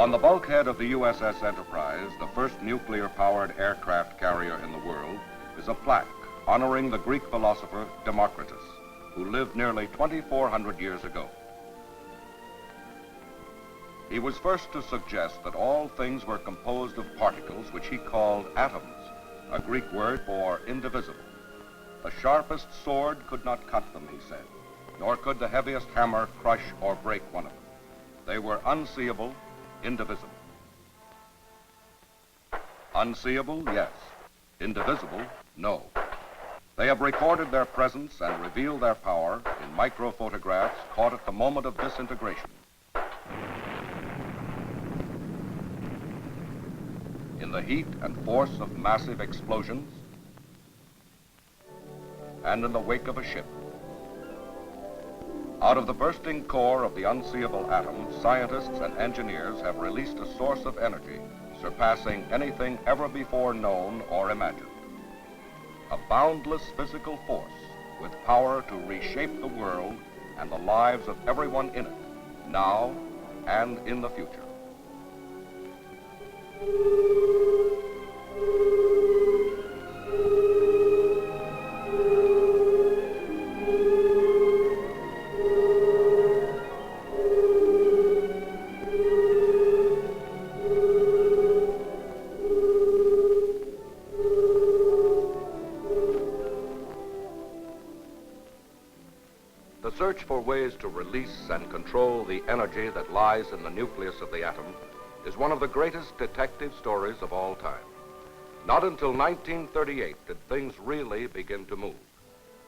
On the bulkhead of the USS Enterprise, the first nuclear-powered aircraft carrier in the world, is a plaque honoring the Greek philosopher Democritus, who lived nearly 2,400 years ago. He was first to suggest that all things were composed of particles which he called atoms, a Greek word for indivisible. The sharpest sword could not cut them, he said, nor could the heaviest hammer crush or break one of them. They were unseeable, indivisible. Unseeable, yes. Indivisible, no. They have recorded their presence and revealed their power in microphotographs caught at the moment of disintegration. In the heat and force of massive explosions, and in the wake of a ship. Out of the bursting core of the unseeable atom, scientists and engineers have released a source of energy surpassing anything ever before known or imagined. A boundless physical force with power to reshape the world and the lives of everyone in it, now and in the future. The search for ways to release and control the energy that lies in the nucleus of the atom is one of the greatest detective stories of all time. Not until 1938 did things really begin to move.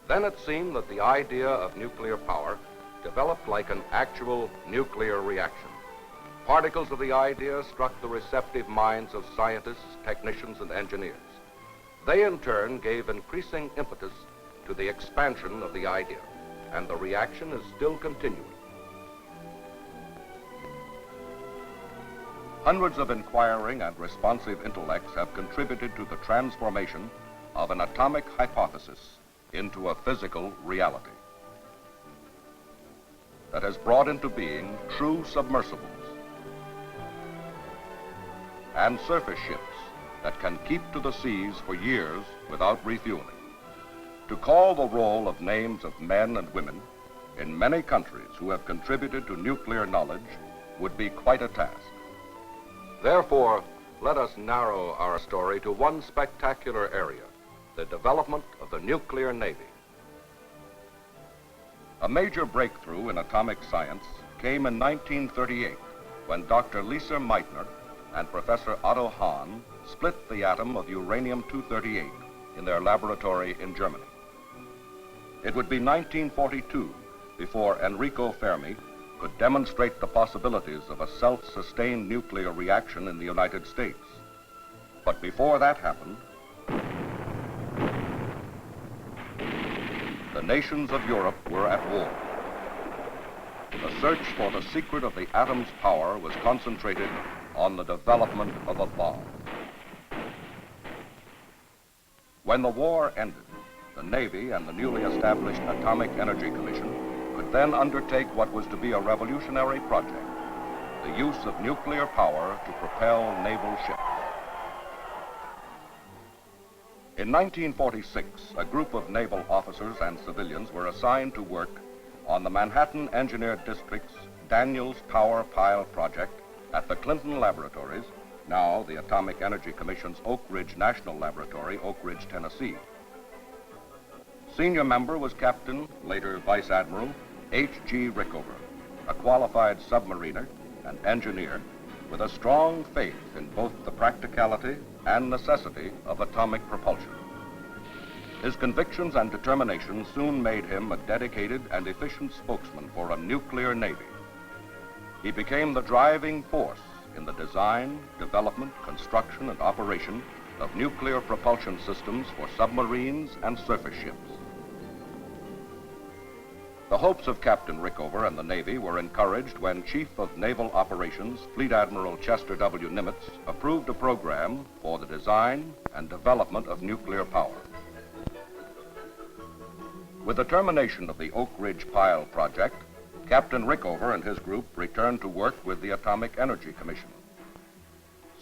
Then it seemed that the idea of nuclear power developed like an actual nuclear reaction. Particles of the idea struck the receptive minds of scientists, technicians, and engineers. They in turn gave increasing impetus to the expansion of the idea, and the reaction is still continuing. Hundreds of inquiring and responsive intellects have contributed to the transformation of an atomic hypothesis into a physical reality that has brought into being true submersibles and surface ships that can keep to the seas for years without refueling. To call the roll of names of men and women in many countries who have contributed to nuclear knowledge would be quite a task. Therefore, let us narrow our story to one spectacular area, the development of the nuclear navy. A major breakthrough in atomic science came in 1938 when Dr. Lise Meitner and Professor Otto Hahn split the atom of uranium-238 in their laboratory in Germany. It would be 1942 before Enrico Fermi could demonstrate the possibilities of a self-sustained nuclear reaction in the United States. But before that happened, the nations of Europe were at war. The search for the secret of the atom's power was concentrated on the development of a bomb. When the war ended, the Navy and the newly established Atomic Energy Commission could then undertake what was to be a revolutionary project, the use of nuclear power to propel naval ships. In 1946, a group of naval officers and civilians were assigned to work on the Manhattan Engineer District's Daniels Tower Pile project at the Clinton Laboratories, now the Atomic Energy Commission's Oak Ridge National Laboratory, Oak Ridge, Tennessee. Senior member was Captain, later Vice Admiral, H.G. Rickover, a qualified submariner and engineer with a strong faith in both the practicality and necessity of atomic propulsion. His convictions and determination soon made him a dedicated and efficient spokesman for a nuclear navy. He became the driving force in the design, development, construction, and operation of nuclear propulsion systems for submarines and surface ships. The hopes of Captain Rickover and the Navy were encouraged when Chief of Naval Operations, Fleet Admiral Chester W. Nimitz, approved a program for the design and development of nuclear power. With the termination of the Oak Ridge Pile project, Captain Rickover and his group returned to work with the Atomic Energy Commission.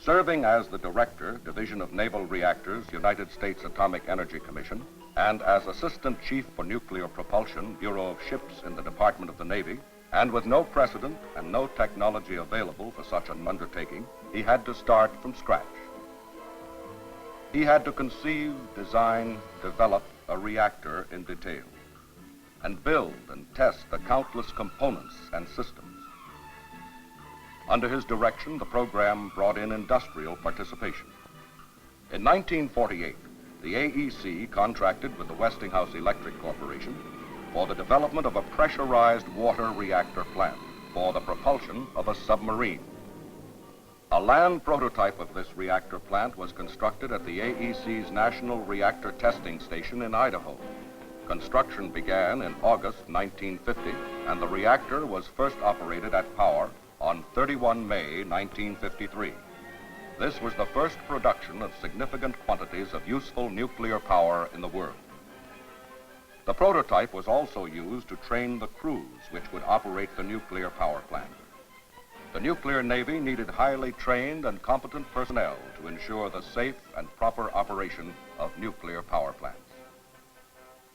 Serving as the Director, Division of Naval Reactors, United States Atomic Energy Commission, and as Assistant Chief for Nuclear Propulsion, Bureau of Ships in the Department of the Navy, and with no precedent and no technology available for such an undertaking, he had to start from scratch. He had to conceive, design, develop a reactor in detail, and build and test the countless components and systems. Under his direction, the program brought in industrial participation. In 1948, the AEC contracted with the Westinghouse Electric Corporation for the development of a pressurized water reactor plant for the propulsion of a submarine. A land prototype of this reactor plant was constructed at the AEC's National Reactor Testing Station in Idaho. Construction began in August 1950, and the reactor was first operated at power on 31 May 1953. This was the first production of significant quantities of useful nuclear power in the world. The prototype was also used to train the crews which would operate the nuclear power plant. The nuclear Navy needed highly trained and competent personnel to ensure the safe and proper operation of nuclear power plants.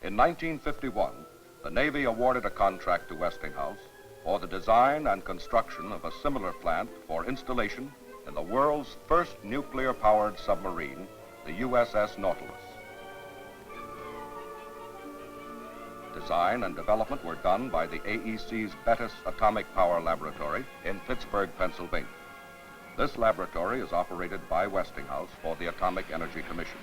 In 1951, the Navy awarded a contract to Westinghouse for the design and construction of a similar plant for installation in the world's first nuclear-powered submarine, the USS Nautilus. Design and development were done by the AEC's Bettis Atomic Power Laboratory in Pittsburgh, Pennsylvania. This laboratory is operated by Westinghouse for the Atomic Energy Commission.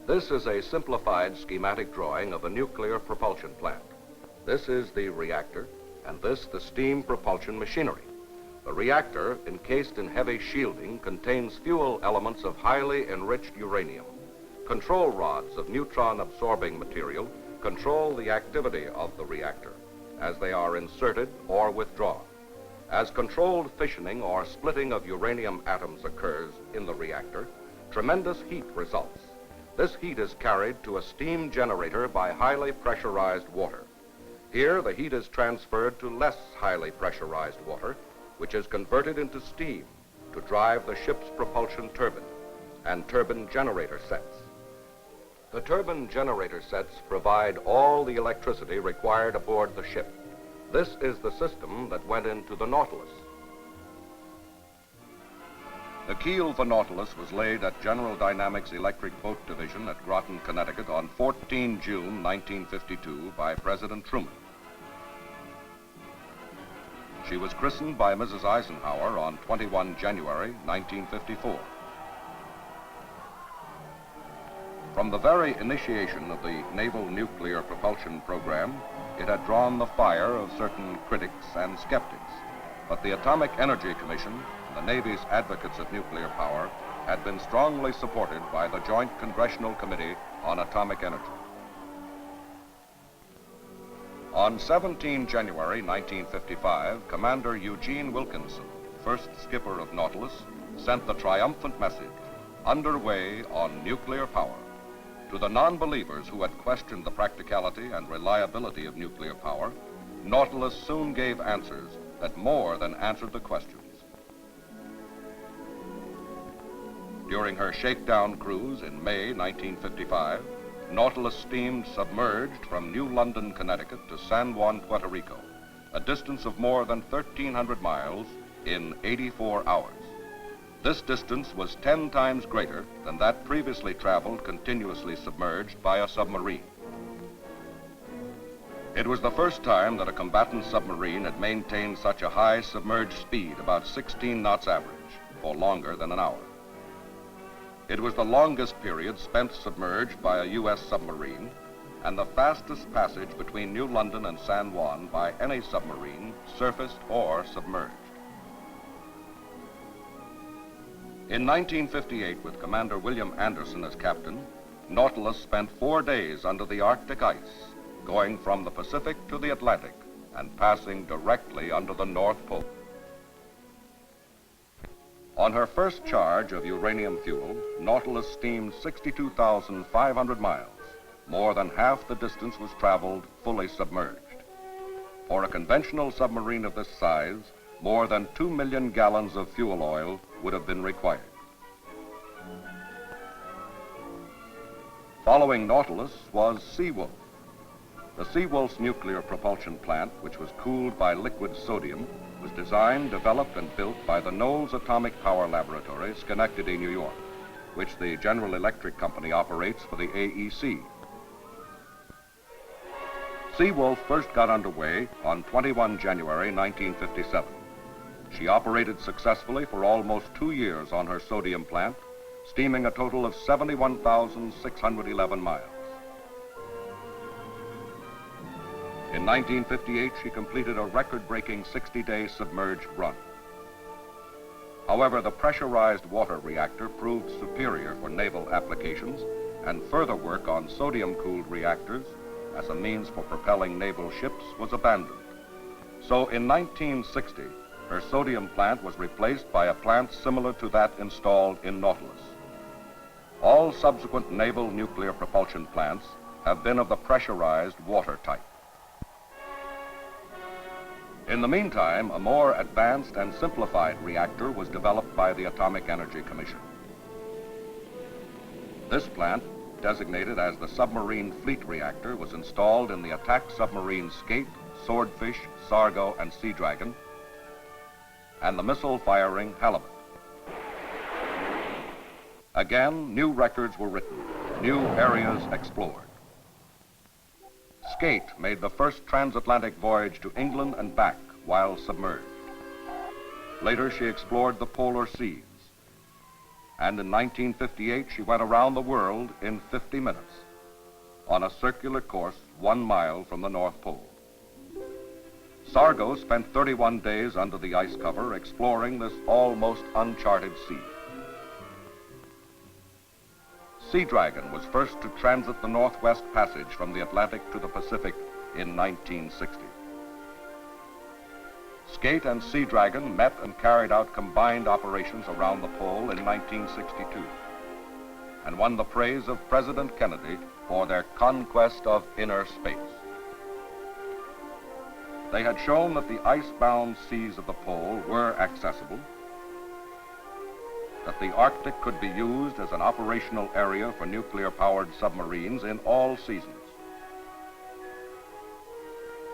This is a simplified schematic drawing of a nuclear propulsion plant. This is the reactor, and this the steam propulsion machinery. The reactor, encased in heavy shielding, contains fuel elements of highly enriched uranium. Control rods of neutron-absorbing material control the activity of the reactor as they are inserted or withdrawn. As controlled fissioning or splitting of uranium atoms occurs in the reactor, tremendous heat results. This heat is carried to a steam generator by highly pressurized water. Here, the heat is transferred to less highly pressurized water, which is converted into steam to drive the ship's propulsion turbine and turbine generator sets. The turbine generator sets provide all the electricity required aboard the ship. This is the system that went into the Nautilus. The keel of the Nautilus was laid at General Dynamics Electric Boat Division at Groton, Connecticut on 14 June 1952 by President Truman. She was christened by Mrs. Eisenhower on 21 January 1954. From the very initiation of the naval nuclear propulsion program, it had drawn the fire of certain critics and skeptics. But the Atomic Energy Commission and the Navy's advocates of nuclear power had been strongly supported by the Joint Congressional Committee on Atomic Energy. On 17 January 1955, Commander Eugene Wilkinson, first skipper of Nautilus, sent the triumphant message, "Underway on nuclear power." To the non-believers who had questioned the practicality and reliability of nuclear power, Nautilus soon gave answers that more than answered the questions. During her shakedown cruise in May 1955, Nautilus steamed submerged from New London, Connecticut to San Juan, Puerto Rico, a distance of more than 1,300 miles in 84 hours. This distance was 10 times greater than that previously traveled continuously submerged by a submarine. It was the first time that a combatant submarine had maintained such a high submerged speed, about 16 knots average, for longer than an hour. It was the longest period spent submerged by a U.S. submarine and the fastest passage between New London and San Juan by any submarine, surfaced or submerged. In 1958, with Commander William Anderson as captain, Nautilus spent 4 days under the Arctic ice, going from the Pacific to the Atlantic and passing directly under the North Pole. On her first charge of uranium fuel, Nautilus steamed 62,500 miles. More than half the distance was traveled fully submerged. For a conventional submarine of this size, more than 2 million gallons of fuel oil would have been required. Following Nautilus was Seawolf. The Seawolf's nuclear propulsion plant, which was cooled by liquid sodium, was designed, developed, and built by the Knowles Atomic Power Laboratory, Schenectady, New York, which the General Electric Company operates for the AEC. Seawolf first got underway on 21 January 1957. She operated successfully for almost 2 years on her sodium plant, steaming a total of 71,611 miles. In 1958, she completed a record-breaking 60-day submerged run. However, the pressurized water reactor proved superior for naval applications, and further work on sodium-cooled reactors as a means for propelling naval ships was abandoned. So in 1960, her sodium plant was replaced by a plant similar to that installed in Nautilus. All subsequent naval nuclear propulsion plants have been of the pressurized water type. In the meantime, a more advanced and simplified reactor was developed by the Atomic Energy Commission. This plant, designated as the Submarine Fleet Reactor, was installed in the attack submarine Skate, Swordfish, Sargo, and Seadragon, and the missile-firing Halibut. Again, new records were written, new areas explored. Skate made the first transatlantic voyage to England and back while submerged. Later, she explored the polar seas. And in 1958, she went around the world in 50 minutes on a circular course 1 mile from the North Pole. Sargo spent 31 days under the ice cover exploring this almost uncharted sea. Seadragon was first to transit the Northwest Passage from the Atlantic to the Pacific in 1960. Skate and Seadragon met and carried out combined operations around the pole in 1962 and won the praise of President Kennedy for their conquest of inner space. They had shown that the ice-bound seas of the pole were accessible, that the Arctic could be used as an operational area for nuclear-powered submarines in all seasons.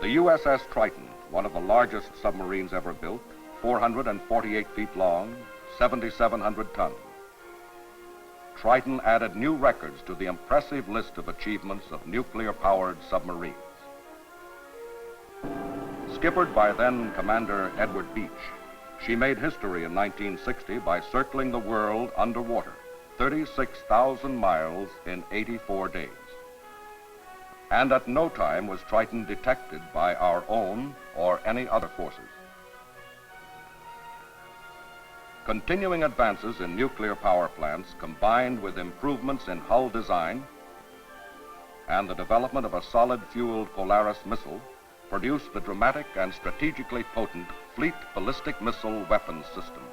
The USS Triton, one of the largest submarines ever built, 448 feet long, 7,700 tons. Triton added new records to the impressive list of achievements of nuclear-powered submarines. Skippered by then Commander Edward Beach, she made history in 1960 by circling the world underwater, 36,000 miles in 84 days. And at no time was Triton detected by our own or any other forces. Continuing advances in nuclear power plants combined with improvements in hull design and the development of a solid-fueled Polaris missile produced the dramatic and strategically potent Fleet Ballistic Missile Weapons System.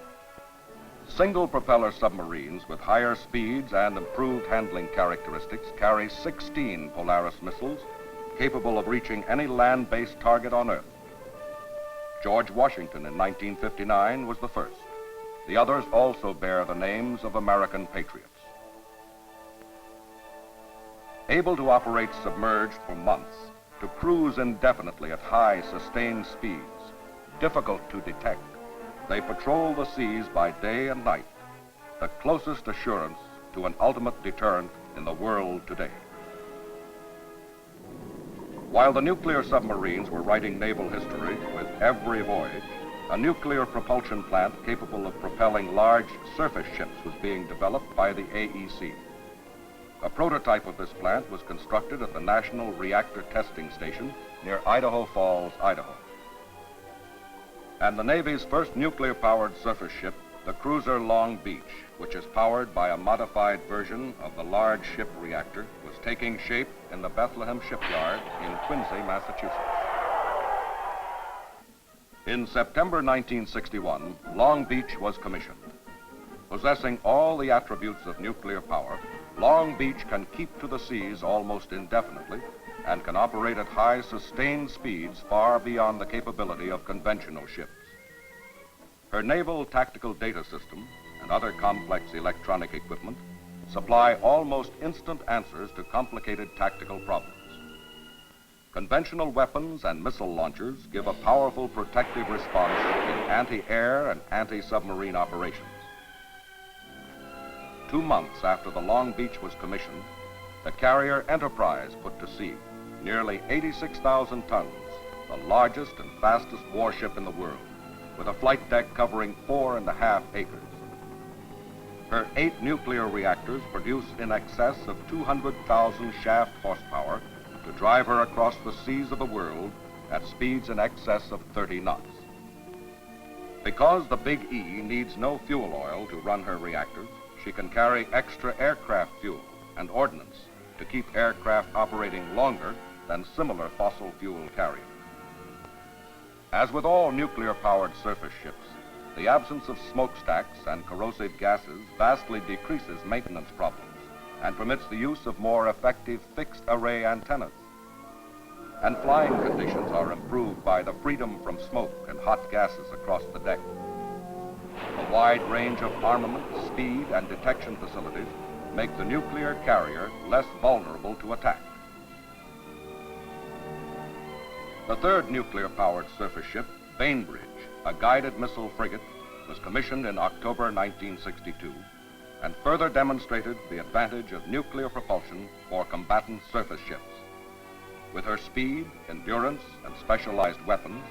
Single-propeller submarines with higher speeds and improved handling characteristics carry 16 Polaris missiles capable of reaching any land-based target on Earth. George Washington in 1959 was the first. The others also bear the names of American patriots. Able to operate submerged for months, to cruise indefinitely at high sustained speeds, difficult to detect, they patrol the seas by day and night, the closest assurance to an ultimate deterrent in the world today. While the nuclear submarines were writing naval history with every voyage, a nuclear propulsion plant capable of propelling large surface ships was being developed by the AEC. A prototype of this plant was constructed at the National Reactor Testing Station near Idaho Falls, Idaho. And the Navy's first nuclear-powered surface ship, the cruiser Long Beach, which is powered by a modified version of the large ship reactor, was taking shape in the Bethlehem shipyard in Quincy, Massachusetts. In September 1961, Long Beach was commissioned. Possessing all the attributes of nuclear power, Long Beach can keep to the seas almost indefinitely and can operate at high sustained speeds far beyond the capability of conventional ships. Her naval tactical data system and other complex electronic equipment supply almost instant answers to complicated tactical problems. Conventional weapons and missile launchers give a powerful protective response in anti-air and anti-submarine operations. 2 months after the Long Beach was commissioned, the carrier Enterprise put to sea, nearly 86,000 tons, the largest and fastest warship in the world, with a flight deck covering 4.5 acres. Her 8 nuclear reactors produce in excess of 200,000 shaft horsepower to drive her across the seas of the world at speeds in excess of 30 knots. Because the Big E needs no fuel oil to run her reactors, she can carry extra aircraft fuel and ordnance to keep aircraft operating longer than similar fossil fuel carriers. As with all nuclear-powered surface ships, the absence of smokestacks and corrosive gases vastly decreases maintenance problems and permits the use of more effective fixed-array antennas. And flying conditions are improved by the freedom from smoke and hot gases across the deck. A wide range of armament, speed, and detection facilities make the nuclear carrier less vulnerable to attack. The third nuclear-powered surface ship, Bainbridge, a guided missile frigate, was commissioned in October 1962 and further demonstrated the advantage of nuclear propulsion for combatant surface ships. With her speed, endurance, and specialized weapons,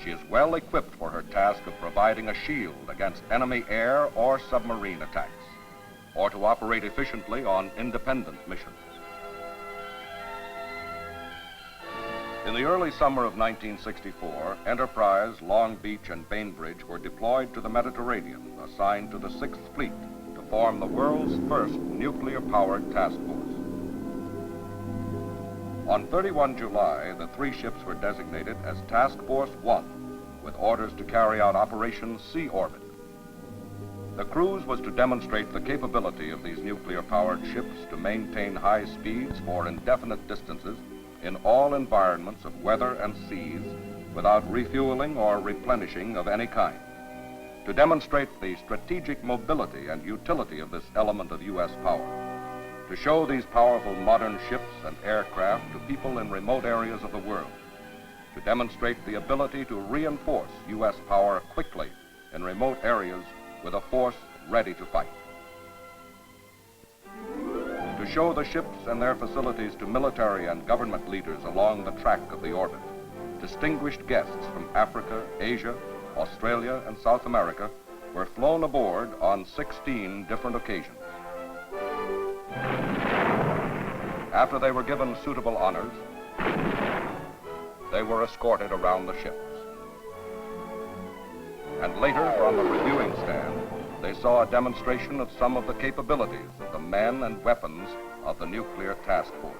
she is well equipped for her task of providing a shield against enemy air or submarine attacks, or to operate efficiently on independent missions. In the early summer of 1964, Enterprise, Long Beach, and Bainbridge were deployed to the Mediterranean, assigned to the 6th Fleet to form the world's first nuclear-powered task force. On 31 July, the 3 ships were designated as Task Force 1, with orders to carry out Operation Sea Orbit. The cruise was to demonstrate the capability of these nuclear-powered ships to maintain high speeds for indefinite distances in all environments of weather and seas without refueling or replenishing of any kind, to demonstrate the strategic mobility and utility of this element of U.S. power, to show these powerful modern ships and aircraft to people in remote areas of the world, to demonstrate the ability to reinforce U.S. power quickly in remote areas with a force ready to fight, to show the ships and their facilities to military and government leaders along the track of the orbit. Distinguished guests from Africa, Asia, Australia, and South America were flown aboard on 16 different occasions. After they were given suitable honors, they were escorted around the ships. And later, from the reviewing stand, they saw a demonstration of some of the capabilities of the men and weapons of the Nuclear Task Force.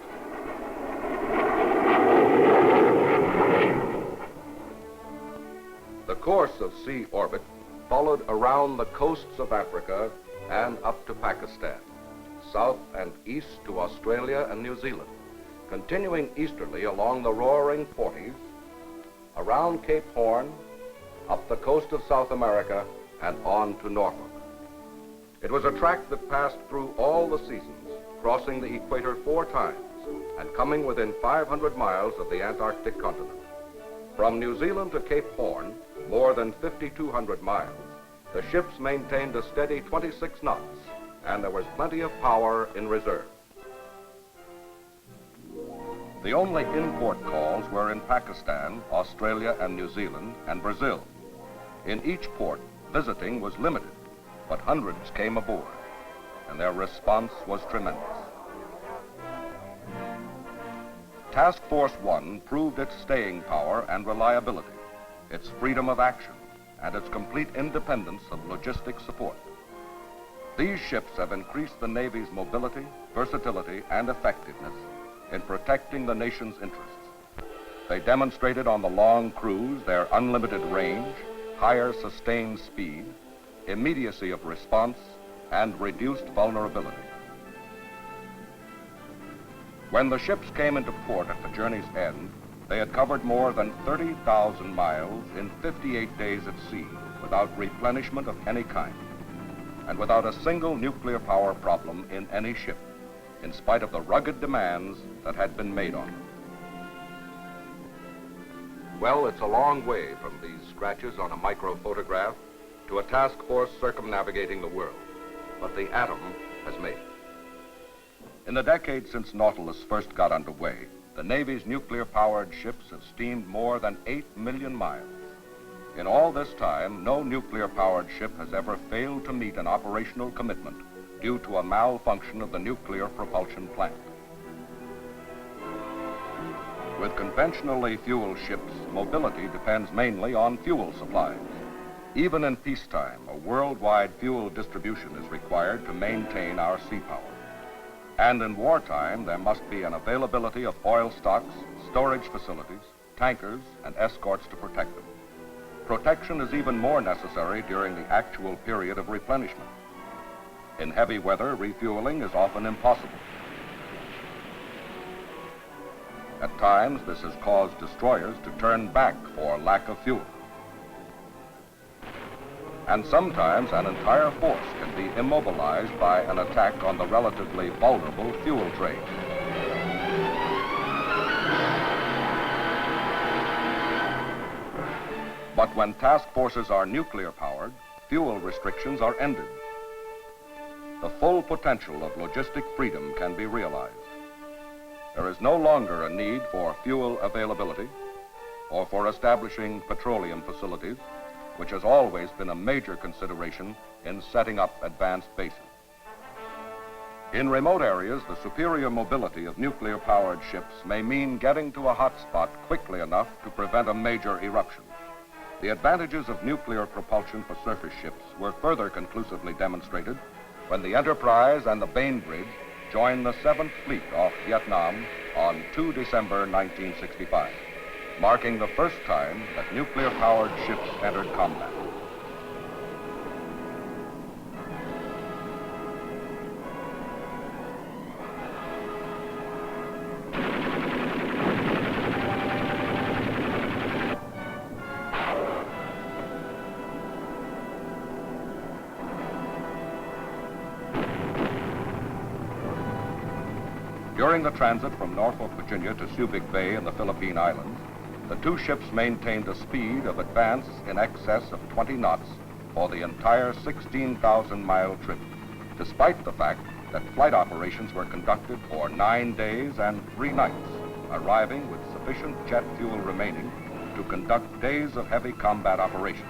The course of sea orbit followed around the coasts of Africa and up to Pakistan, south and east to Australia and New Zealand, continuing easterly along the roaring Forties, around Cape Horn, up the coast of South America, and on to Norfolk. It was a track that passed through all the seasons, crossing the equator 4 times and coming within 500 miles of the Antarctic continent. From New Zealand to Cape Horn, more than 5,200 miles, the ships maintained a steady 26 knots, and there was plenty of power in reserve. The only import calls were in Pakistan, Australia and New Zealand, and Brazil. In each port, visiting was limited, but hundreds came aboard, and their response was tremendous. Task Force 1 proved its staying power and reliability, its freedom of action, and its complete independence of logistic support. These ships have increased the Navy's mobility, versatility, and effectiveness in protecting the nation's interests. They demonstrated on the long cruise their unlimited range, higher sustained speed, immediacy of response, and reduced vulnerability. When the ships came into port at the journey's end, they had covered more than 30,000 miles in 58 days at sea without replenishment of any kind, and without a single nuclear power problem in any ship, in spite of the rugged demands that had been made on it. Well, it's a long way from these scratches on a microphotograph to a task force circumnavigating the world, but the atom has made it. In the decades since Nautilus first got underway, the Navy's nuclear-powered ships have steamed more than 8 million miles. In all this time, no nuclear-powered ship has ever failed to meet an operational commitment due to a malfunction of the nuclear propulsion plant. With conventionally fueled ships, mobility depends mainly on fuel supplies. Even in peacetime, a worldwide fuel distribution is required to maintain our sea power. And in wartime, there must be an availability of oil stocks, storage facilities, tankers, and escorts to protect them. Protection is even more necessary during the actual period of replenishment. In heavy weather, refueling is often impossible. At times, this has caused destroyers to turn back for lack of fuel. And sometimes an entire force can be immobilized by an attack on the relatively vulnerable fuel train. But when task forces are nuclear-powered, fuel restrictions are ended. The full potential of logistic freedom can be realized. There is no longer a need for fuel availability or for establishing petroleum facilities, which has always been a major consideration in setting up advanced bases. In remote areas, the superior mobility of nuclear-powered ships may mean getting to a hot spot quickly enough to prevent a major eruption. The advantages of nuclear propulsion for surface ships were further conclusively demonstrated when the Enterprise and the Bainbridge joined the 7th Fleet off Vietnam on 2 December 1965. Marking the first time that nuclear-powered ships entered combat. During the transit from Norfolk, Virginia to Subic Bay in the Philippine Islands, the two ships maintained a speed of advance in excess of 20 knots for the entire 16,000-mile trip, despite the fact that flight operations were conducted for 9 days and 3 nights, arriving with sufficient jet fuel remaining to conduct days of heavy combat operations.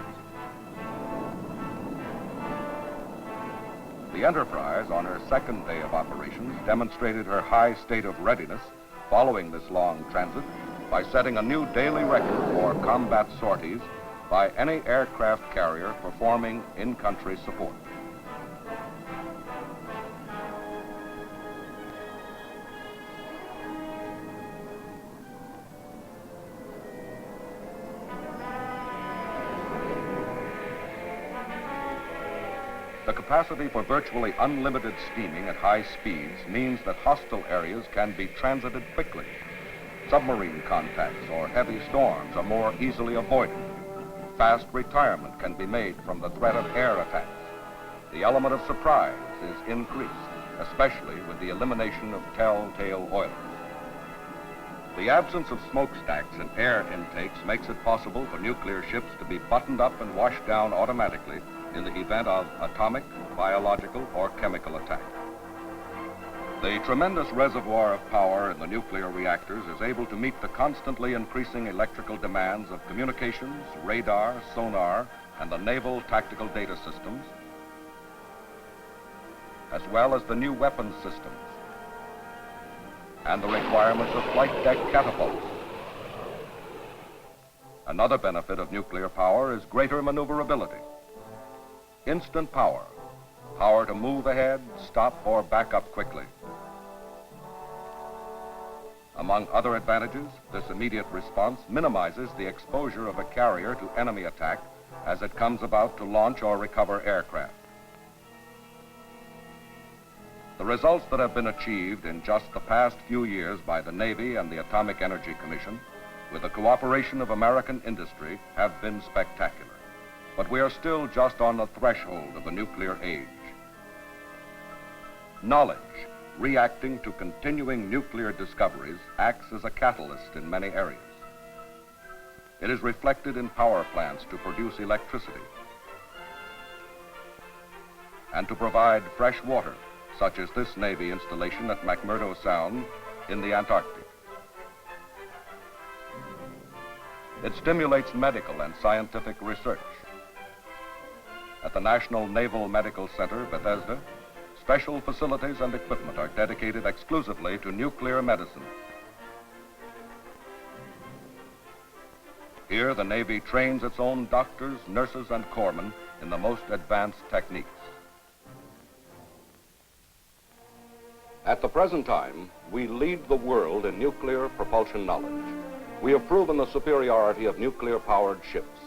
The Enterprise, on her second day of operations, demonstrated her high state of readiness following this long transit by setting a new daily record for combat sorties by any aircraft carrier performing in-country support. The capacity for virtually unlimited steaming at high speeds means that hostile areas can be transited quickly. Submarine contacts or heavy storms are more easily avoided. Fast retirement can be made from the threat of air attacks. The element of surprise is increased, especially with the elimination of telltale oilers. The absence of smokestacks and air intakes makes it possible for nuclear ships to be buttoned up and washed down automatically in the event of atomic, biological, or chemical attack. The tremendous reservoir of power in the nuclear reactors is able to meet the constantly increasing electrical demands of communications, radar, sonar, and the naval tactical data systems, as well as the new weapons systems and the requirements of flight deck catapults. Another benefit of nuclear power is greater maneuverability. Instant power, power to move ahead, stop, or back up quickly. Among other advantages, this immediate response minimizes the exposure of a carrier to enemy attack as it comes about to launch or recover aircraft. The results that have been achieved in just the past few years by the Navy and the Atomic Energy Commission, with the cooperation of American industry, have been spectacular. but we are still just on the threshold of the nuclear age. Knowledge, reacting to continuing nuclear discoveries, acts as a catalyst in many areas. It is reflected in power plants to produce electricity and to provide fresh water, such as this Navy installation at McMurdo Sound in the Antarctic. It stimulates medical and scientific research. At the National Naval Medical Center, Bethesda, special facilities and equipment are dedicated exclusively to nuclear medicine. Here, the Navy trains its own doctors, nurses, and corpsmen in the most advanced techniques. At the present time, we lead the world in nuclear propulsion knowledge. We have proven the superiority of nuclear-powered ships.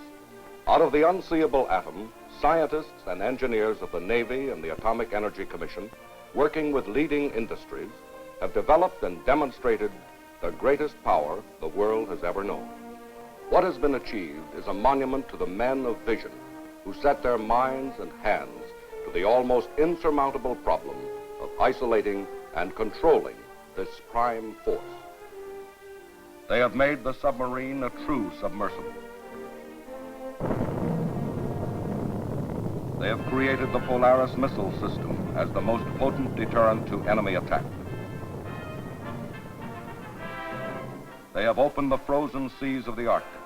Out of the unseeable atom, scientists and engineers of the Navy and the Atomic Energy Commission, working with leading industries, have developed and demonstrated the greatest power the world has ever known. What has been achieved is a monument to the men of vision who set their minds and hands to the almost insurmountable problem of isolating and controlling this prime force. They have made the submarine a true submersible. They have created the Polaris missile system as the most potent deterrent to enemy attack. They have opened the frozen seas of the Arctic.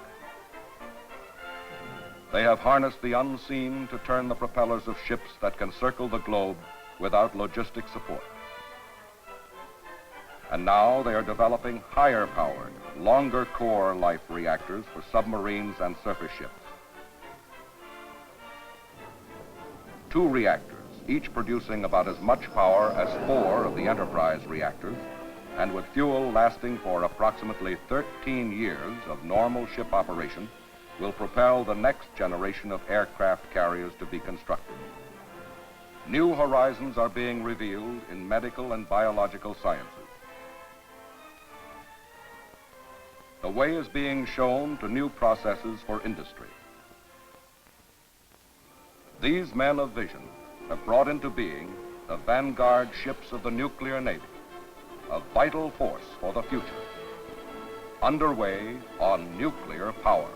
They have harnessed the unseen to turn the propellers of ships that can circle the globe without logistic support. And now they are developing higher-powered, longer-core life reactors for submarines and surface ships. 2 reactors, each producing about as much power as 4 of the Enterprise reactors, and with fuel lasting for approximately 13 years of normal ship operation, will propel the next generation of aircraft carriers to be constructed. New horizons are being revealed in medical and biological sciences. The way is being shown to new processes for industry. These men of vision have brought into being the vanguard ships of the nuclear Navy, a vital force for the future, underway on nuclear power.